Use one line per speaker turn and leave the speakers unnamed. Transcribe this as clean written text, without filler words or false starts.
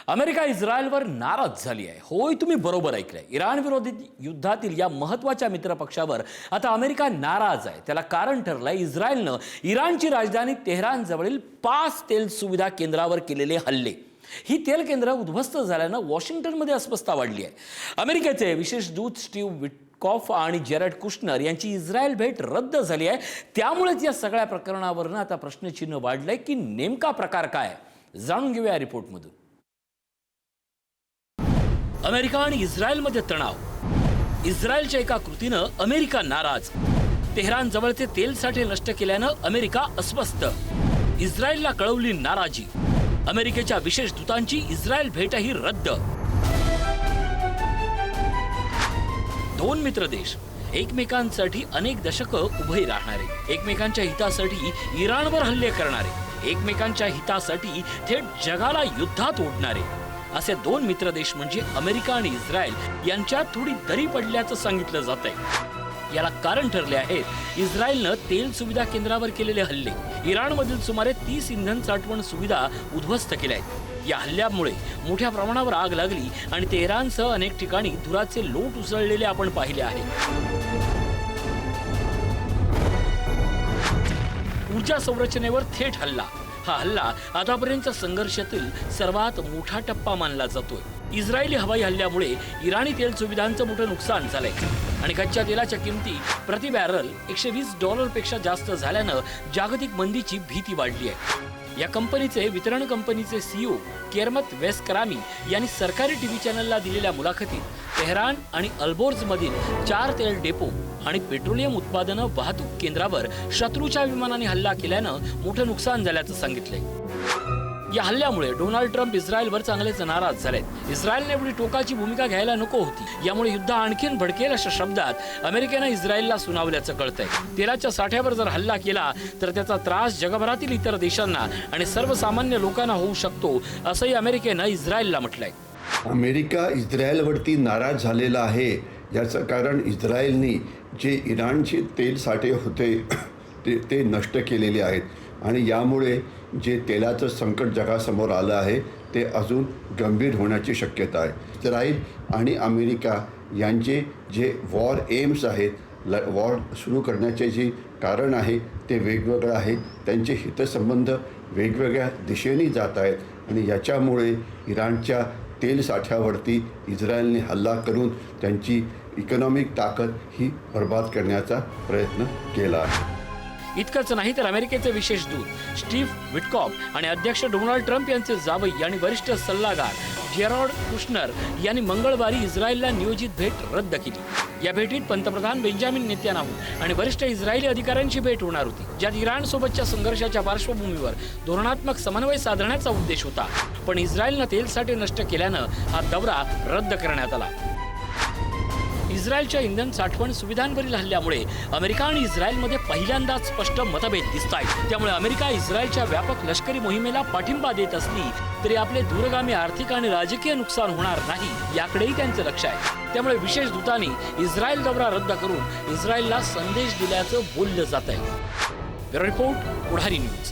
America इस्रायलवर नाराज झाली आहे। होय, तुम्ही बरोबर ऐकलंय। इराण विरोधी युद्धातील या महत्त्वाच्या मित्रपक्षावर आता अमेरिका नाराज आहे। त्याला कारण ठरलंय इस्रायलनं इराणची राजधानी तेहरान जवळील 5 तेल सुविधा केंद्रावर केलेले हल्ले। ही तेल केंद्र उद्ध्वस्त झाल्यानं वॉशिंग्टनमध्ये अस्वस्थता वाढली आहे। अमेरिकेचे विशेष दूत स्टीव्ह विटकॉफ आणि जेरेड कुशनर यांची इस्रायल भेट रद्द झाली आहे। त्यामुळेच या सगळ्या प्रकरणावरून आता प्रश्नचिन्ह वाढलंय की नेमका प्रकार काय आहे। जाणून घेऊया रिपोर्टमधून। अमेरिका आणि इस्रायलमध्ये तणाव। इस्रायलच्या एका कृतीनं अमेरिका नाराज। तेहरान जवळचे तेल साठे नष्ट केल्यानं अमेरिका अस्वस्थ। इस्रायलला कळवली नाराजी। अमेरिकेच्या विशेष दूतांची इस्रायल भेटही रद्द। दोन मित्र देश एकमेकांसाठी अनेक दशकं उभे राहणारे, एकमेकांच्या हितासाठी इराणवर हल्ले करणारे, एकमेकांच्या हितासाठी थेट जगाला युद्धात ओढणारे असे दोन मित्र देश म्हणजे अमेरिका आणि इस्रायल यांच्यात थोडी दरी पडल्याचं सांगितलं जातंय। याला कारण ठरले आहेत इस्रायलनं तेल सुविधा केंद्रावर केलेले हल्ले। इराणमधील सुमारे 30 इंधन साठवण सुविधा उद्ध्वस्त केल्या आहेत। या हल्ल्यामुळे मोठ्या प्रमाणावर आग लागली आणि तेहरानसह अनेक ठिकाणी धुराचे लोट उसळलेले आपण पाहिले आहे। ऊर्जा संरचनेवर थेट हल्ला। हा हल्ला आतापर्यंतच्या संघर्षातील सर्वात मोठा टप्पा मानला जातोय। इस्रायली हवाई हल्ल्यामुळे इराणी तेल सुविधांचं मोठं नुकसान झालंय आणि कच्च्या तेलाच्या किमती प्रति बॅरल $120 पेक्षा जास्त झाल्यानं जागतिक मंदीची भीती वाढली आहे। या कंपनीचे वितरण कंपनीचे सीईओ केरमत वेस्करामी यांनी सरकारी टीव्ही चॅनलला दिलेल्या मुलाखतीत तेहरान आणि अल्बोर्ज मधील 4 तेल डेपो आणि पेट्रोलियम उत्पादन वाहतूक केंद्रावर शत्रूच्या विमानाने हल्ला केल्यानं मोठं नुकसान झाल्याचं सांगितलंय। या हल्ल्यामुळे डोनाल्ड ट्रम्प इस्रायलवर चांगलेच नाराज झालेत। इस्रायलने एवढी टोकाची भूमिका घ्यायला नको होती। यामुळे युद्ध आणखीन भडकेल अशा शब्दात अमेरिकेनं इस्रायलला सुनावल्याचं कळतंय। तेलाच्या साठ्यावर जर हल्ला केला तर त्याचा त्रास जगभरातील इतर देशांना आणि सर्वसामान्य लोकांना होऊ शकतो असंही अमेरिकेनं इस्रायलला म्हटलंय।
अमेरिका इस्रायलवरती नाराज झालेला आहे। याचं कारण इस्रायलने जे इराणचे तेल साठे होते ते नष्ट केलेले आहेत आणि यामुळे जे तेलाचं संकट जगासमोर आलं आहे ते अजून गंभीर होण्याची शक्यता आहे। इस्रायल आणि अमेरिका यांचे जे वॉर एम्स आहेत, वॉर सुरू करण्याचे जे कारण आहे ते वेगवेगळं आहे। त्यांचे हितसंबंध वेगवेगळ्या दिशेने जात आहेत आणि याच्यामुळे इराणच्या तेल साठ्यावरती इस्रायलने हल्ला करून त्यांची इकॉनॉमिक ताकद ही बर्बाद करण्याचा प्रयत्न केला आहे।
इतकंच नाही तर अमेरिकेचे विशेष दूत स्टीव्ह विटकॉफ आणि अध्यक्ष डोनाल्ड ट्रम्प यांचे जावई आणि वरिष्ठ सल्लागार जेरेड कुशनर यांनी मंगळवारी इस्रायलला नियोजित भेट रद्द केली। या भेटीत पंतप्रधान बेंजामिन नेतन्याहू आणि वरिष्ठ इस्रायली अधिकाऱ्यांची भेट होणार होती, ज्यात इराण सोबतच्या संघर्षाच्या पार्श्वभूमीवर धोरणात्मक समन्वय साधण्याचा उद्देश होता। पण इस्रायलनं तेल साठे नष्ट केल्यानं हा दौरा रद्द करण्यात आला। इस्रायलच्या इंधन साठवण सुविधांवरील हल्ल्यामुळे अमेरिका आणि इस्रायलमध्ये पहिल्यांदाच स्पष्ट मतभेद दिसतायत। त्यामुळे अमेरिका इस्रायलच्या व्यापक लष्करी मोहिमेला पाठिंबा देत असली तरी आपले दूरगामी आर्थिक आणि राजकीय नुकसान होणार नाही याकडेही त्यांचं लक्ष आहे। त्यामुळे विशेष दूतांनी इस्रायल दौरा रद्द करून इस्रायलला संदेश दिल्याचं बोललं जात आहे। रिपोर्ट पुढारी न्यूज।